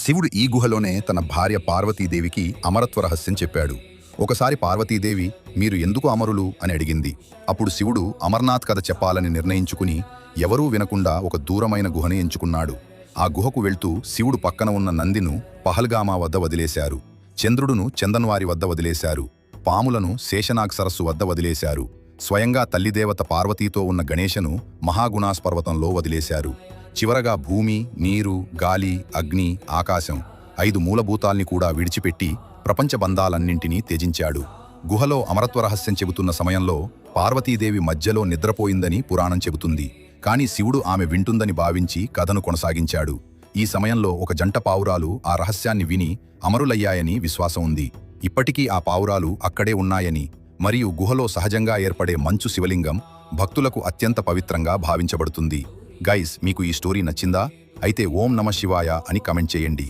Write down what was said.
శివుడు ఈ గుహలోనే తన భార్య పార్వతీదేవికి అమరత్వ రహస్యం చెప్పాడు. ఒకసారి పార్వతీదేవి మీరు ఎందుకు అమరులు అని అడిగింది. అప్పుడు శివుడు అమర్నాథ్ కథ చెప్పాలని నిర్ణయించుకుని ఎవరూ వినకుండా ఒక దూరమైన గుహని ఎంచుకున్నాడు. ఆ గుహకు వెళ్తూ శివుడు పక్కన ఉన్న నందిను పహల్గామా వద్ద వదిలేశారు. చంద్రుడును చందన్వారి వద్ద వదిలేశారు. పాములను శేషనాగ్ సరస్సు వద్ద వదిలేశారు. స్వయంగా తల్లిదేవత పార్వతీతో ఉన్న గణేశను మహాగుణాస్ పర్వతంలో వదిలేశారు. చివరగా భూమి, నీరు, గాలి, అగ్ని, ఆకాశం 5 మూలభూతాల్ని కూడా విడిచిపెట్టి ప్రపంచ బంధాలన్నింటినీ త్యజించాడు. గుహలో అమరత్వ రహస్యం చెబుతున్న సమయంలో పార్వతీదేవి మధ్యలో నిద్రపోయిందని పురాణం చెబుతుంది. కాని శివుడు ఆమె వింటుందని భావించి కథను కొనసాగించాడు. ఈ సమయంలో ఒక జంట పావురాలు ఆ రహస్యాన్ని విని అమరులయ్యాయని విశ్వాసం ఉంది. ఇప్పటికీ ఆ పావురాలు అక్కడే ఉన్నాయని, మరియు గుహలో సహజంగా ఏర్పడే మంచు శివలింగం భక్తులకు అత్యంత పవిత్రంగా భావించబడుతుంది. గైస్, మీకు ఈ స్టోరీ నచ్చిందా? అయితే ఓం నమ శివాయ అని కమెంట్ చేయండి.